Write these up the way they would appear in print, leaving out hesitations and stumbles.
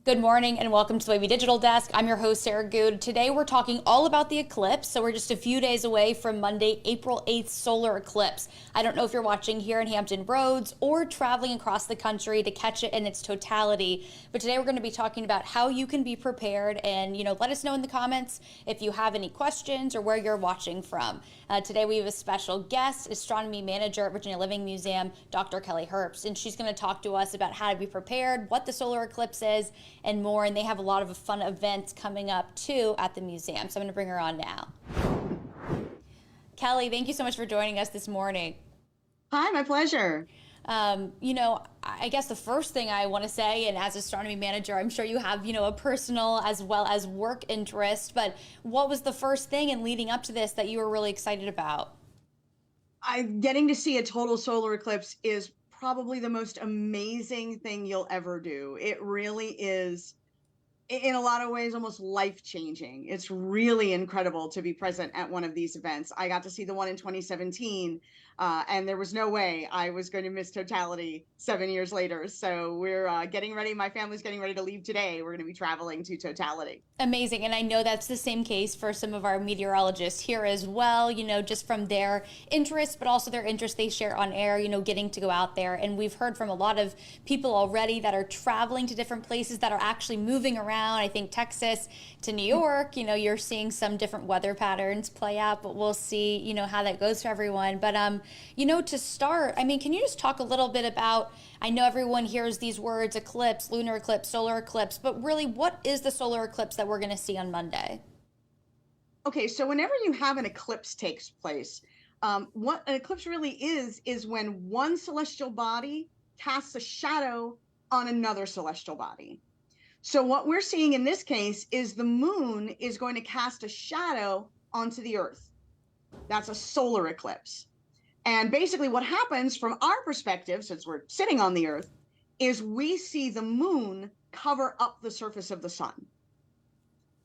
Good morning and welcome to the Wavy Digital Desk. I'm your host, Sarah Good. Today we're talking all about the eclipse. So we're just a few days away from Monday, April 8th solar eclipse. I don't know if you're watching here in Hampton Roads or traveling across the country to catch it in its totality. But today we're going to be talking about how you can be prepared and, let us know in the comments if you have any questions or where you're watching from. Today we have a special guest, astronomy manager at Virginia Living Museum, Dr. Kelly Herbst, and she's going to talk to us about how to be prepared, what the solar eclipse is, and more. And they have a lot of fun events coming up too at the museum. So I'm going to bring her on now. Kelly, thank you so much for joining us this morning. Hi, my pleasure. I guess the first thing I want to say, and as astronomy manager, I'm sure you have, a personal as well as work interest, but what was the first thing in leading up to this that you were really excited about? Getting to see a total solar eclipse is probably the most amazing thing you'll ever do. It really is, in a lot of ways, almost life-changing. It's really incredible to be present at one of these events. I got to see the one in 2017, and there was no way I was going to miss totality 7 years later. So we're getting ready. My family's getting ready to leave today. We're going to be traveling to totality. Amazing. And I know that's the same case for some of our meteorologists here as well, just from their interest, but also their interest they share on air, getting to go out there. And we've heard from a lot of people already that are traveling to different places that are actually moving around. I think Texas to New York, you're seeing some different weather patterns play out, but we'll see, how that goes for everyone. But, to start, can you just talk a little bit about, I know everyone hears these words, eclipse, lunar eclipse, solar eclipse, but really what is the solar eclipse that we're going to see on Monday? Okay, so whenever you have an eclipse takes place, what an eclipse really is when one celestial body casts a shadow on another celestial body. So what we're seeing in this case is the moon is going to cast a shadow onto the Earth. That's a solar eclipse. And basically what happens from our perspective, since we're sitting on the Earth, is we see the moon cover up the surface of the sun.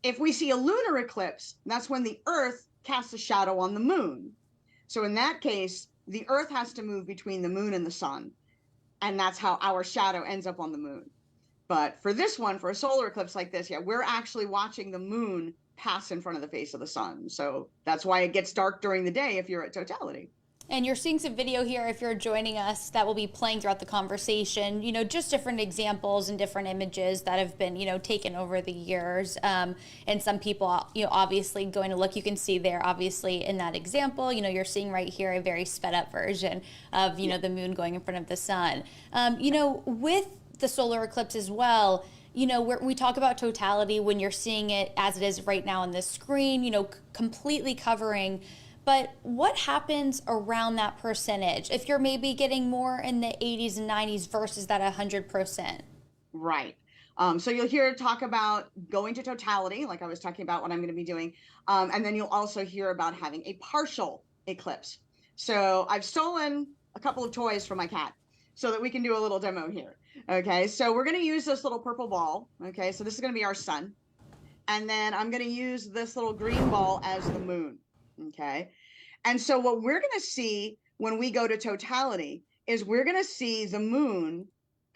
If we see a lunar eclipse, that's when the Earth casts a shadow on the moon. So in that case, the Earth has to move between the moon and the sun. And that's how our shadow ends up on the moon. But for this one, for a solar eclipse like this, we're actually watching the moon pass in front of the face of the sun. So that's why it gets dark during the day if you're at totality. And you're seeing some video here if you're joining us that will be playing throughout the conversation, just different examples and different images that have been, taken over the years. And some people, obviously going to look, you can see there, obviously in that example, you're seeing right here a very sped up version of, the moon going in front of the sun. With the solar eclipse as well, we talk about totality when you're seeing it as it is right now on the screen, completely covering. But what happens around that percentage if you're maybe getting more in the 80s and 90s versus that 100%? Right. So you'll hear talk about going to totality, like I was talking about what I'm going to be doing. And then you'll also hear about having a partial eclipse. So I've stolen a couple of toys from my cat so that we can do a little demo here. Okay, so we're going to use this little purple ball. Okay, so this is going to be our sun. And then I'm going to use this little green ball as the moon. Okay. And so what we're going to see when we go to totality is we're going to see the moon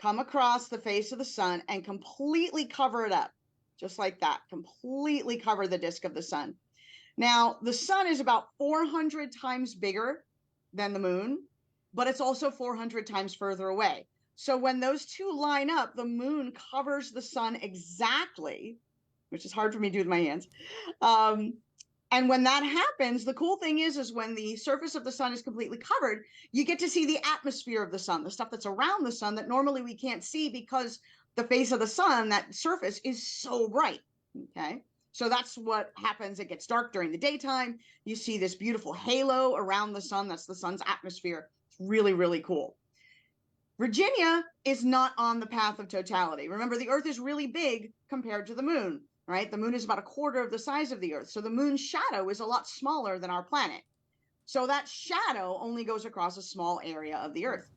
come across the face of the sun and completely cover it up, just like that, completely cover the disk of the sun. Now, the sun is about 400 times bigger than the moon, but it's also 400 times further away. So when those two line up, the moon covers the sun exactly, which is hard for me to do with my hands. And when that happens, the cool thing is when the surface of the sun is completely covered, you get to see the atmosphere of the sun, the stuff that's around the sun that normally we can't see because the face of the sun, that surface, is so bright. Okay. So that's what happens. It gets dark during the daytime. You see this beautiful halo around the sun. That's the sun's atmosphere. It's really, really cool. Virginia is not on the path of totality. Remember, the Earth is really big compared to the moon. Right? The moon is about a quarter of the size of the Earth. So the moon's shadow is a lot smaller than our planet. So that shadow only goes across a small area of the Earth.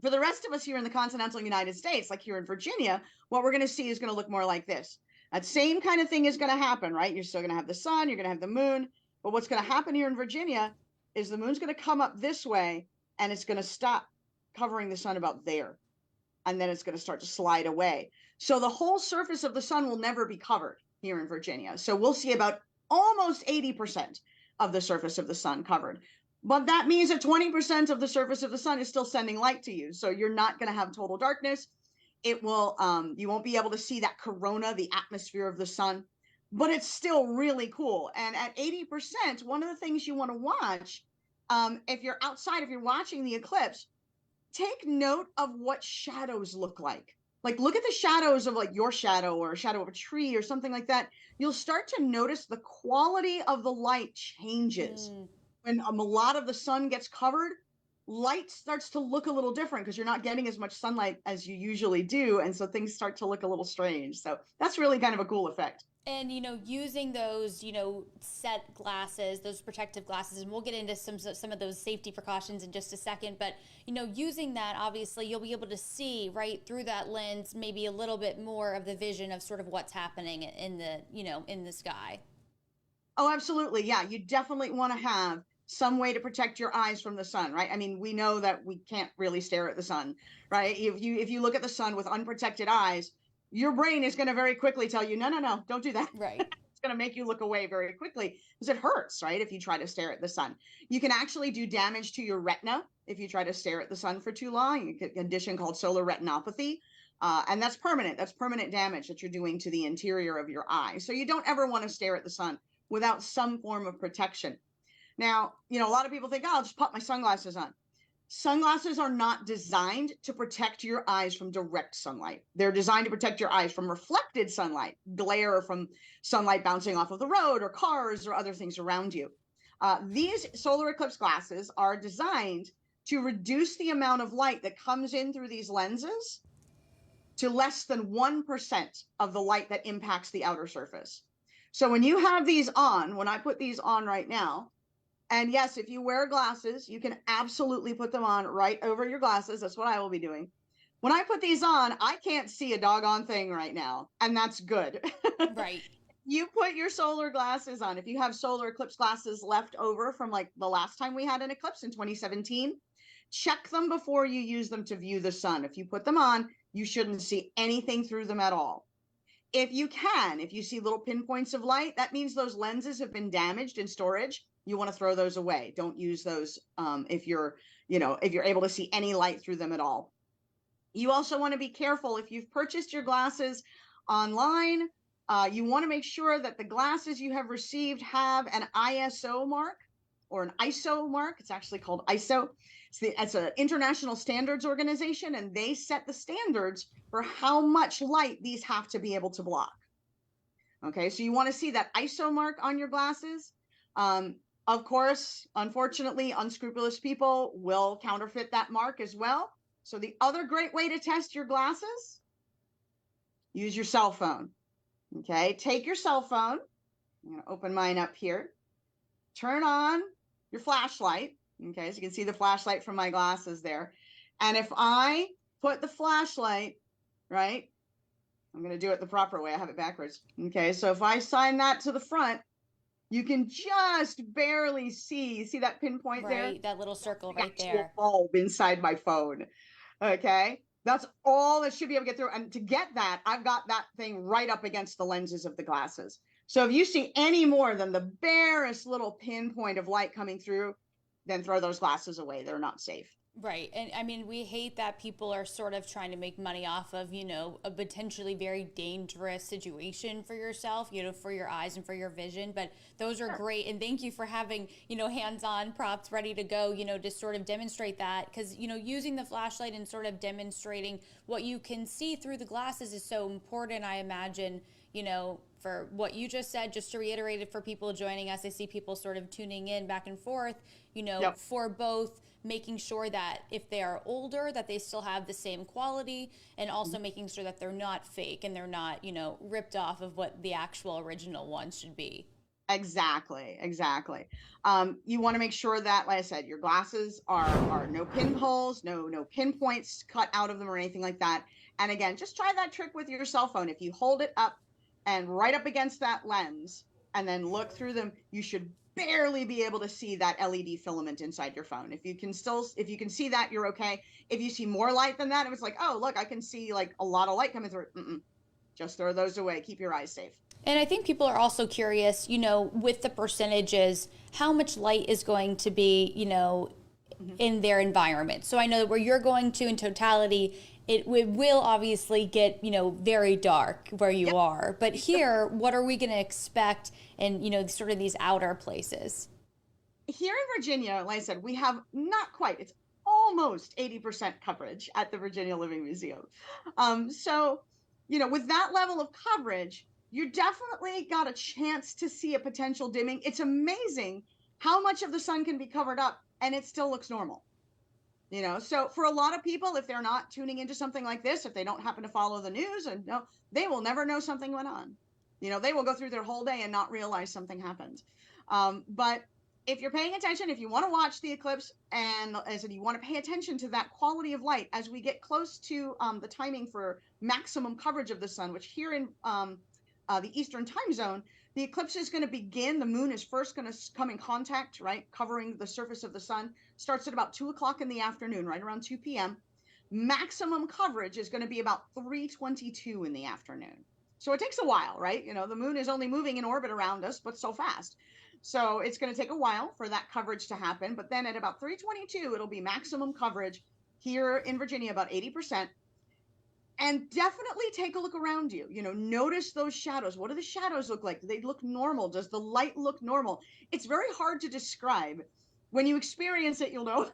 For the rest of us here in the continental United States, like here in Virginia, what we're going to see is going to look more like this. That same kind of thing is going to happen, right? You're still going to have the sun, you're going to have the moon. But what's going to happen here in Virginia is the moon's going to come up this way and it's going to stop covering the sun about there. and then it's going to start to slide away. So the whole surface of the sun will never be covered here in Virginia. So we'll see about almost 80% of the surface of the sun covered. But that means that 20% of the surface of the sun is still sending light to you. So you're not going to have total darkness. It will, you won't be able to see that corona, the atmosphere of the sun, but it's still really cool. And at 80%, one of the things you want to watch, if you're outside, if you're watching the eclipse, take note of what shadows look like. Like, look at the shadows of like your shadow or a shadow of a tree or something like that. You'll start to notice the quality of the light changes. When a lot of the sun gets covered, light starts to look a little different because you're not getting as much sunlight as you usually do. And so things start to look a little strange. So that's really kind of a cool effect. And using those set glasses, those protective glasses, and we'll get into some of those safety precautions in just a second, but using that, obviously you'll be able to see right through that lens maybe a little bit more of the vision of sort of what's happening in the in the sky. Oh, absolutely. Yeah, you definitely want to have some way to protect your eyes from the sun, right? I mean, we know that we can't really stare at the sun, right? If you look at the sun with unprotected eyes, your brain is going to very quickly tell you, no, no, no, don't do that. Right. It's going to make you look away very quickly because it hurts, right? If you try to stare at the sun, you can actually do damage to your retina if you try to stare at the sun for too long. You get a condition called solar retinopathy. And that's permanent. That's permanent damage that you're doing to the interior of your eye. So you don't ever want to stare at the sun without some form of protection. Now, a lot of people think, oh, I'll just put my sunglasses on. Sunglasses are not designed to protect your eyes from direct sunlight. They're designed to protect your eyes from reflected sunlight, glare from sunlight bouncing off of the road or cars or other things around you. These solar eclipse glasses are designed to reduce the amount of light that comes in through these lenses to less than 1% of the light that impacts the outer surface. So when you have these on, when I put these on right now, and yes, if you wear glasses, you can absolutely put them on right over your glasses. That's what I will be doing. When I put these on, I can't see a doggone thing right now, and that's good. Right. You put your solar glasses on. If you have solar eclipse glasses left over from like the last time we had an eclipse in 2017, check them before you use them to view the sun. If you put them on, you shouldn't see anything through them at all. If you see little pinpoints of light, that means those lenses have been damaged in storage. You want to throw those away. Don't use those if you're able to see any light through them at all. You also want to be careful if you've purchased your glasses online. You want to make sure that the glasses you have received have an ISO mark or an ISO mark. It's actually called ISO. It's an international standards organization, and they set the standards for how much light these have to be able to block. Okay, so you want to see that ISO mark on your glasses. Of course, unfortunately, unscrupulous people will counterfeit that mark as well. So the other great way to test your glasses, use your cell phone. Okay, take your cell phone. I'm going to open mine up here. Turn on your flashlight. Okay, so you can see the flashlight from my glasses there. And if I put the flashlight, right, I'm going to do it the proper way. I have it backwards. Okay, so if I sign that to the front, you can just barely see that pinpoint there? Right, that little circle right there. Bulb inside my phone. Okay, that's all that should be able to get through. And to get that, I've got that thing right up against the lenses of the glasses. So if you see any more than the barest little pinpoint of light coming through, then throw those glasses away. They're not safe. Right. And I mean, we hate that people are sort of trying to make money off of, a potentially very dangerous situation for yourself, for your eyes and for your vision. But those are great. And thank you for having, hands-on props ready to go, to sort of demonstrate that. Because, using the flashlight and sort of demonstrating what you can see through the glasses is so important, I imagine, for what you just said. Just to reiterate it for people joining us, I see people sort of tuning in back and forth, Yep. for both making sure that if they are older, that they still have the same quality, and also making sure that they're not fake and they're not, ripped off of what the actual original ones should be. Exactly. You want to make sure that, like I said, your glasses are no pinholes, no pinpoints cut out of them or anything like that. And again, just try that trick with your cell phone. If you hold it up and right up against that lens, and then look through them, you should barely be able to see that LED filament inside your phone. If you can see that, you're okay. If you see more light than that, it was like, oh, look, I can see like a lot of light coming through. Just throw those away. Keep your eyes safe. And I think people are also curious, with the percentages, how much light is going to be, Mm-hmm. in their environment. So I know that where you're going to in totality, it will obviously get, very dark where you Yep. are. But here, what are we going to expect in, sort of these outer places? Here in Virginia, like I said, we have not quite, it's almost 80% coverage at the Virginia Living Museum. So, with that level of coverage, you definitely got a chance to see a potential dimming. It's amazing how much of the sun can be covered up and it still looks normal. So for a lot of people, if they're not tuning into something like this, if they don't happen to follow the news, and no, they will never know something went on. They will go through their whole day and not realize something happened. But if you're paying attention, if you want to watch the eclipse, and as I said, you want to pay attention to that quality of light as we get close to the timing for maximum coverage of the sun, which here in the Eastern time zone, the eclipse is going to begin. The moon is first going to come in contact, right, covering the surface of the sun. Starts at about 2 o'clock in the afternoon, right around 2 p.m. Maximum coverage is going to be about 3:22 in the afternoon. So it takes a while, right? The moon is only moving in orbit around us, but so fast. So it's going to take a while for that coverage to happen. But then at about 3:22, it'll be maximum coverage here in Virginia, about 80%. And definitely take a look around you. Notice those shadows. What do the shadows look like? Do they look normal? Does the light look normal? It's very hard to describe. When you experience it, you'll know.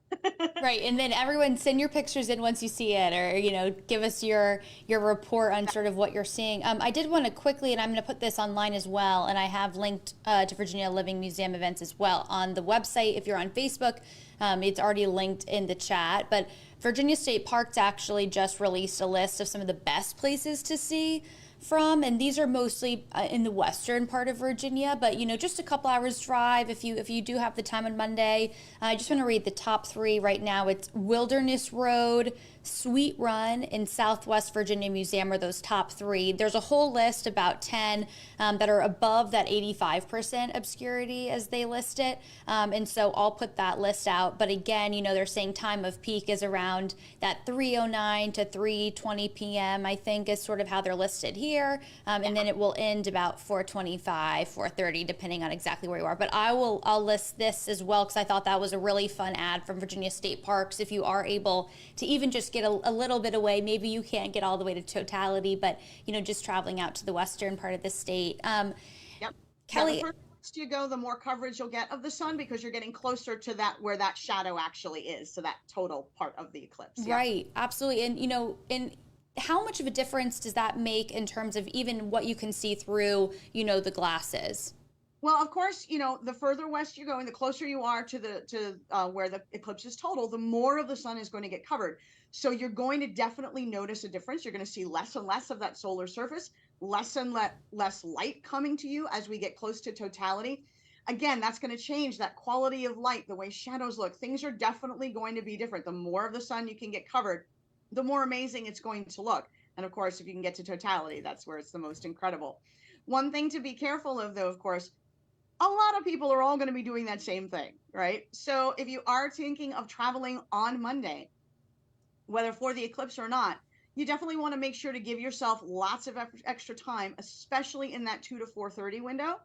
Right, and then everyone send your pictures in once you see it, or give us your report on sort of what you're seeing. I did want to quickly, and I'm going to put this online as well, and I have linked to Virginia Living Museum events as well on the website. If you're on Facebook, it's already linked in the chat. But Virginia State Parks actually just released a list of some of the best places to see from, and these are mostly in the western part of Virginia, but just a couple hours drive if you do have the time on Monday. I just want to read the top three right now. It's Wilderness Road, Sweet Run, and Southwest Virginia Museum are those top three. There's a whole list, about 10, that are above that 85% obscurity as they list it, and so I'll put that list out. But again, they're saying time of peak is around that 3:09 to 3:20 p.m. I think is sort of how they're listed here, and then it will end about 4:25, 4:30, depending on exactly where you are. But I'll list this as well because I thought that was a really fun ad from Virginia State Parks. If you are able to even just get a little bit away, maybe you can't get all the way to totality, but just traveling out to the western part of the state. Yep. Kelly, Yeah, the further west you go, the more coverage you'll get of the sun because you're getting closer to that where that shadow actually is, so that total part of the eclipse. Yeah. right, absolutely, and how much of a difference does that make in terms of even what you can see through, the glasses? Well, of course, the further west you go and the closer you are to where the eclipse is total, the more of the sun is going to get covered. So you're going to definitely notice a difference. You're going to see less and less of that solar surface, less and less light coming to you as we get close to totality. Again, that's going to change that quality of light, the way shadows look. Things are definitely going to be different. The more of the sun you can get covered, the more amazing it's going to look. And of course, if you can get to totality, that's where it's the most incredible. One thing to be careful of, though, of course, a lot of people are all going to be doing that same thing, right? So if you are thinking of traveling on Monday, whether for the eclipse or not, you definitely want to make sure to give yourself lots of extra time, especially in that 2 to 4:30 window,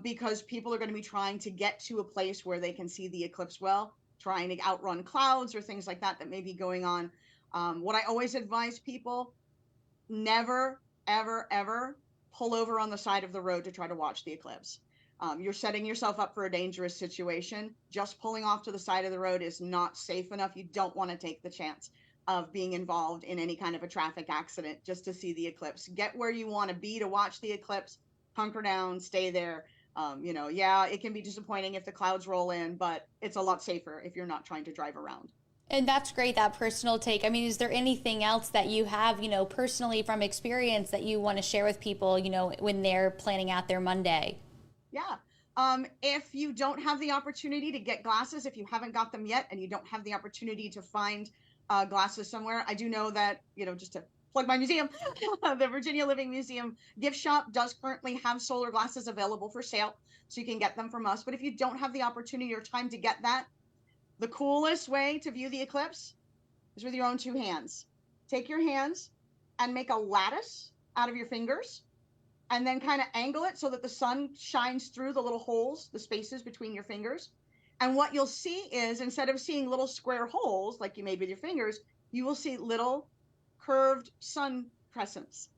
because people are going to be trying to get to a place where they can see the eclipse well, trying to outrun clouds or things like that may be going on. What I always advise people: never, ever, ever pull over on the side of the road to try to watch the eclipse. You're setting yourself up for a dangerous situation. Just pulling off to the side of the road is not safe enough. You don't want to take the chance of being involved in any kind of a traffic accident just to see the eclipse. Get where you want to be to watch the eclipse, hunker down, stay there. Yeah, it can be disappointing if the clouds roll in, but it's a lot safer if you're not trying to drive around. And that's great, that personal take. I mean, is there anything else that you have, personally from experience that you want to share with people, when they're planning out their Monday? Yeah. If you don't have the opportunity to get glasses, if you haven't got them yet and you don't have the opportunity to find glasses somewhere, I do know that, just to plug my museum. The Virginia Living Museum gift shop does currently have solar glasses available for sale, so you can get them from us. But if you don't have the opportunity or time to get that, the coolest way to view the eclipse is with your own two hands. Take your hands and make a lattice out of your fingers, and then kind of angle it so that the sun shines through the little holes, the spaces between your fingers. And what you'll see is, instead of seeing little square holes like you made with your fingers, you will see little curved sun crescents.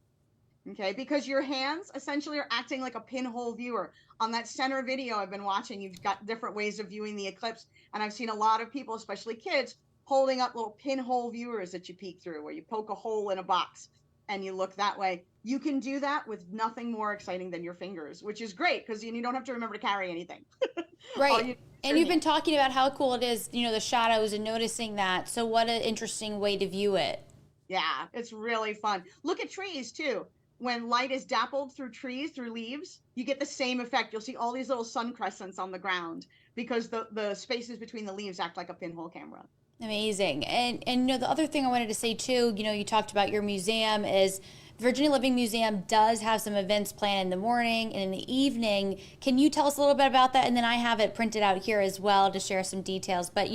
Okay, because your hands essentially are acting like a pinhole viewer. On that center video I've been watching, you've got different ways of viewing the eclipse, and I've seen a lot of people, especially kids, holding up little pinhole viewers that you peek through, where you poke a hole in a box and you look that way. You can do that with nothing more exciting than your fingers, which is great because you don't have to remember to carry anything. All Right. you And you've been talking about how cool it is, the shadows and noticing that. So what an interesting way to view it. Yeah, it's really fun. Look at trees too. When light is dappled through trees, through leaves, you get the same effect. You'll see all these little sun crescents on the ground because the spaces between the leaves act like a pinhole camera. Amazing. And the other thing I wanted to say too, you talked about your museum is Virginia Living Museum does have some events planned in the morning and in the evening. Can you tell us a little bit about that? And then I have it printed out here as well to share some details. But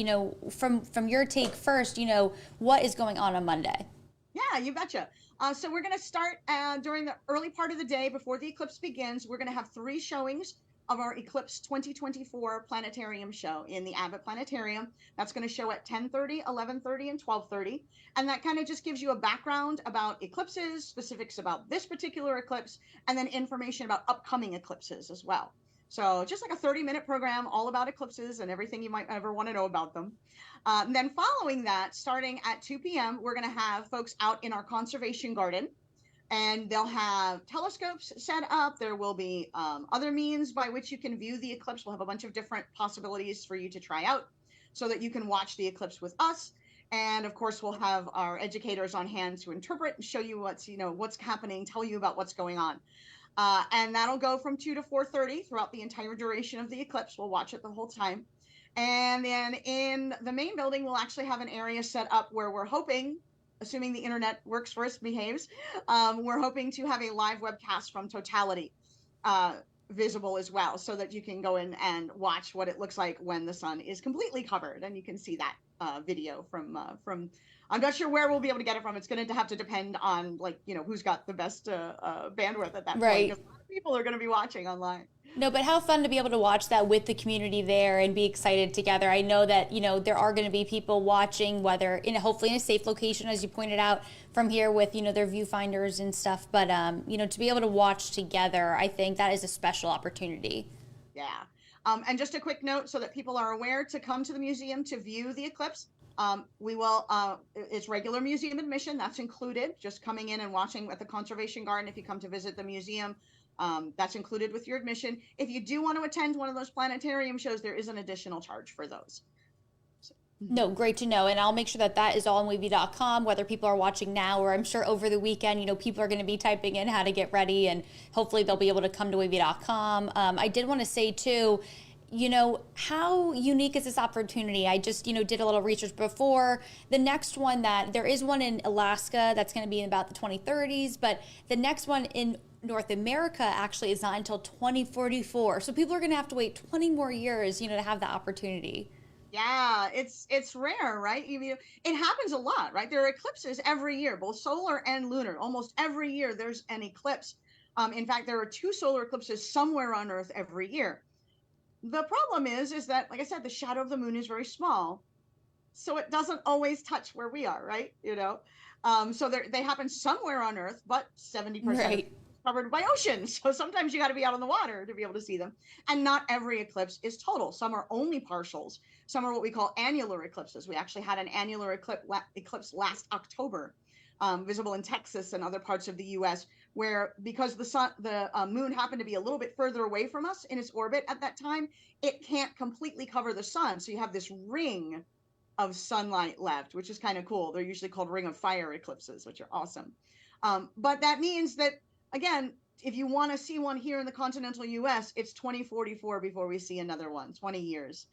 from your take first, what is going on Monday? Yeah, you betcha. So we're going to start during the early part of the day before the eclipse begins. We're going to have 3 showings of our Eclipse 2024 planetarium show in the Abbott Planetarium. That's going to show at 10:30, 11:30, and 12:30. And that kind of just gives you a background about eclipses, specifics about this particular eclipse, and then information about upcoming eclipses as well. So just like a 30-minute program all about eclipses and everything you might ever want to know about them. And then following that, starting at 2 p.m., we're going to have folks out in our conservation garden, and they'll have telescopes set up. There will be other means by which you can view the eclipse. We'll have a bunch of different possibilities for you to try out so that you can watch the eclipse with us. And of course, we'll have our educators on hand to interpret and show you what's happening, tell you about what's going on. And that'll go from 2 to 4:30 throughout the entire duration of the eclipse. We'll watch it the whole time. And then in the main building, we'll actually have an area set up where we're hoping, assuming the internet works for us, behaves, we're hoping to have a live webcast from Totality visible as well, so that you can go in and watch what it looks like when the sun is completely covered. And you can see that video from I'm not sure where we'll be able to get it from. It's going to have to depend on who's got the best bandwidth at that point, because a lot of people are going to be watching online. No, but how fun to be able to watch that with the community there and be excited together. I know that, there are going to be people watching, whether hopefully in a safe location, as you pointed out, from here with, their viewfinders and stuff. But, to be able to watch together, I think that is a special opportunity. Yeah. And just a quick note so that people are aware, to come to the museum to view the eclipse. We will, it's regular museum admission. That's included, just coming in and watching at the conservation garden. If you come to visit the museum, that's included with your admission. If you do want to attend one of those planetarium shows, there is an additional charge for those. No, great to know. And I'll make sure that is all on wavy.com, whether people are watching now or I'm sure over the weekend, people are going to be typing in how to get ready, and hopefully they'll be able to come to wavy.com. I did want to say too, how unique is this opportunity? I just, did a little research before. The next one there is one in Alaska that's going to be in about the 2030s, but the next one in North America actually is not until 2044. So people are going to have to wait 20 more years, to have the opportunity. Yeah, it's rare, right? It happens a lot, right? There are eclipses every year, both solar and lunar. Almost every year there's an eclipse. In fact, there are 2 solar eclipses somewhere on Earth every year. The problem is that, like I said, the shadow of the moon is very small, so it doesn't always touch where we are, right? So they happen somewhere on Earth, but 70% Right. covered by oceans. So sometimes you got to be out on the water to be able to see them. And not every eclipse is total. Some are only partials. Some are what we call annular eclipses. We actually had an annular eclipse last October, visible in Texas and other parts of the U.S., where because the moon happened to be a little bit further away from us in its orbit at that time, it can't completely cover the sun. So you have this ring of sunlight left, which is kind of cool. They're usually called ring of fire eclipses, which are awesome. But that means that, again, if you want to see one here in the continental U.S., it's 2044 before we see another one, 20 years.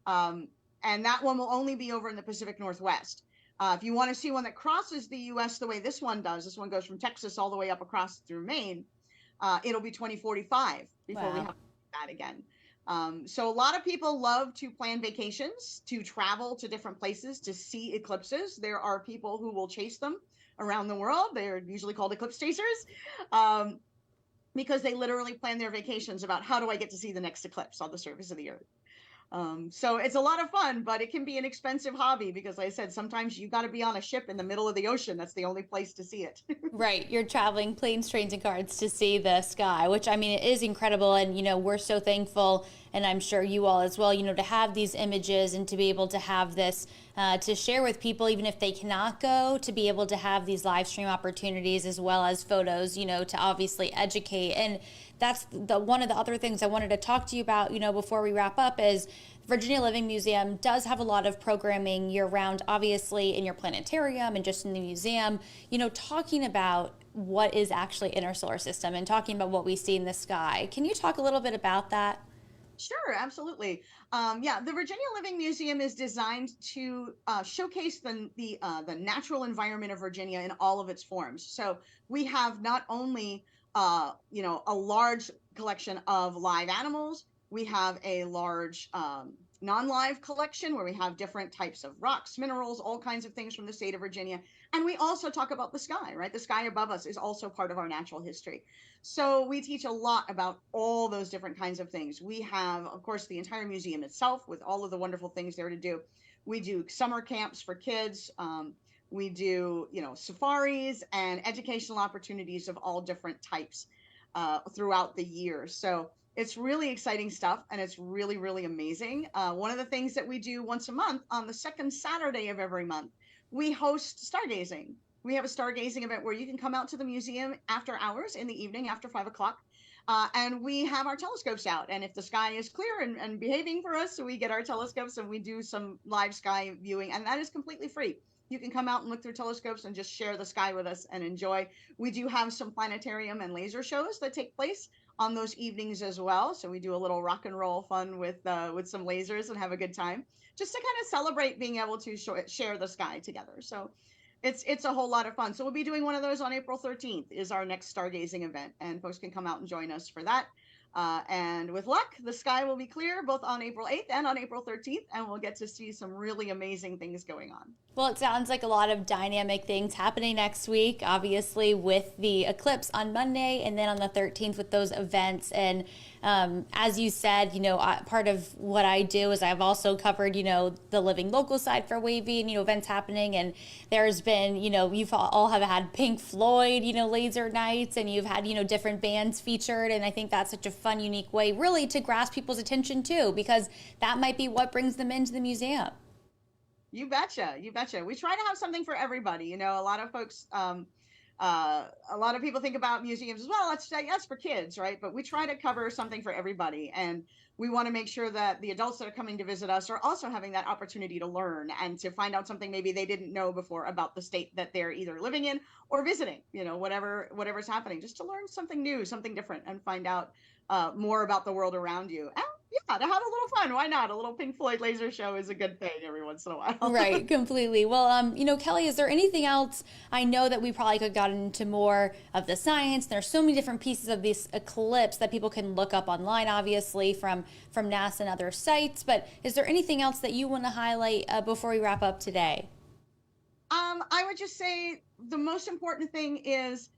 And that one will only be over in the Pacific Northwest. If you want to see one that crosses the US the way this one does, this one goes from Texas all the way up across through Maine, it'll be 2045 before we Wow. have that again. So a lot of people love to plan vacations, to travel to different places to see eclipses. There are people who will chase them around the world. They're usually called eclipse chasers, um, because they literally plan their vacations about how do I get to see the next eclipse on the surface of the earth. So it's a lot of fun, but it can be an expensive hobby because, like I said, sometimes you got to be on a ship in the middle of the ocean. That's the only place to see it. Right. You're traveling planes, trains, and cars to see the sky, which I mean, it is incredible. And, we're so thankful, and I'm sure you all as well, to have these images and to be able to have this to share with people, even if they cannot go, to be able to have these live stream opportunities as well as photos, to obviously educate. And that's one of the other things I wanted to talk to you about, before we wrap up is Virginia Living Museum does have a lot of programming year round, obviously in your planetarium and just in the museum, talking about what is actually in our solar system and talking about what we see in the sky. Can you talk a little bit about that? Sure, absolutely. Yeah, the Virginia Living Museum is designed to showcase the natural environment of Virginia in all of its forms. So we have not only a large collection of live animals, we have a large non-live collection where we have different types of rocks, minerals, all kinds of things from the state of Virginia. And we also talk about the sky, right? The sky above us is also part of our natural history. So we teach a lot about all those different kinds of things. We have, of course, the entire museum itself with all of the wonderful things there to do. We do summer camps for kids. We do, safaris and educational opportunities of all different types throughout the year. So it's really exciting stuff, and it's really, really amazing. One of the things that we do once a month on the second Saturday of every month, we host stargazing. We have a stargazing event where you can come out to the museum after hours in the evening after 5 o'clock. And we have our telescopes out. And if the sky is clear and behaving for us, so we get our telescopes and we do some live sky viewing, and that is completely free. You can come out and look through telescopes and just share the sky with us and enjoy. We do have some planetarium and laser shows that take place on those evenings as well. So we do a little rock and roll fun with some lasers and have a good time, just to kind of celebrate being able to share the sky together. So it's a whole lot of fun. So we'll be doing one of those on April 13th is our next stargazing event, and folks can come out and join us for that. And with luck, the sky will be clear both on April 8th and on April 13th, and we'll get to see some really amazing things going on. Well, it sounds like a lot of dynamic things happening next week, obviously, with the eclipse on Monday and then on the 13th with those events. And as you said, part of what I do is I've also covered, the living local side for Wavy and, events happening. And there's been, you've all have had Pink Floyd, laser nights, and you've had, different bands featured. And I think that's such a fun, unique way really to grasp people's attention too, because that might be what brings them into the museum. You betcha. You betcha. We try to have something for everybody. A lot of folks, a lot of people think about museums as well. That's for kids, right? But we try to cover something for everybody. And we want to make sure that the adults that are coming to visit us are also having that opportunity to learn and to find out something maybe they didn't know before about the state that they're either living in or visiting, whatever's happening, just to learn something new, something different, and find out more about the world around you. And yeah, to have a little fun. Why not? A little Pink Floyd laser show is a good thing every once in a while. Right, completely. Well, Kelly, is there anything else? I know that we probably could have gotten into more of the science. There's so many different pieces of this eclipse that people can look up online, obviously, from NASA and other sites. But is there anything else that you want to highlight before we wrap up today? I would just say the most important thing is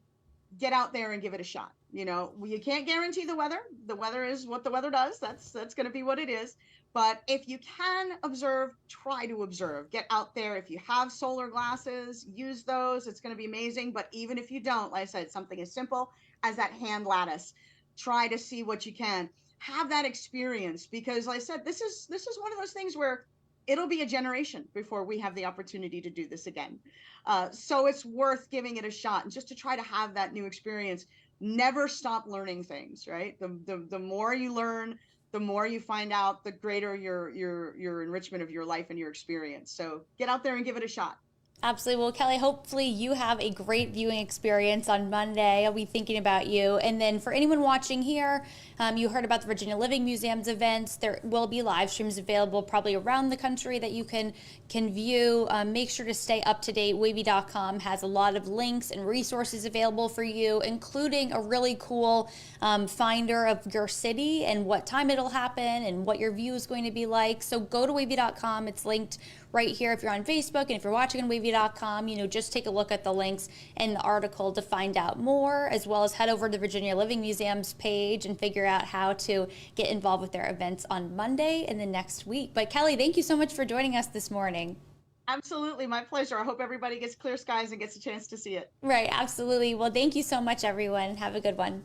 get out there and give it a shot. You can't guarantee the weather. The weather is what the weather does. That's going to be what it is. But if you can observe, try to observe. Get out there. If you have solar glasses, use those. It's going to be amazing. But even if you don't, like I said, something as simple as that hand lattice, try to see what you can. Have that experience, because like I said, this is one of those things where it'll be a generation before we have the opportunity to do this again. So it's worth giving it a shot, and just to try to have that new experience. Never stop learning things, right? The more you learn, the more you find out, the greater your enrichment of your life and your experience. So get out there and give it a shot. Absolutely. Well, Kelly, hopefully you have a great viewing experience on Monday. I'll be thinking about you. And then for anyone watching here, you heard about the Virginia Living Museum's events. There will be live streams available probably around the country that you can view. Make sure to stay up to date. Wavy.com has a lot of links and resources available for you, including a really cool finder of your city and what time it'll happen and what your view is going to be like. So go to wavy.com. It's linked right here if you're on Facebook, and if you're watching on wavy.com, just take a look at the links in the article to find out more, as well as head over to the Virginia Living Museum's page and figure out how to get involved with their events on Monday and the next week. But Kelly, thank you so much for joining us this morning. Absolutely, my pleasure. I hope everybody gets clear skies and gets a chance to see it. Right, absolutely. Well, thank you so much, everyone. Have a good one.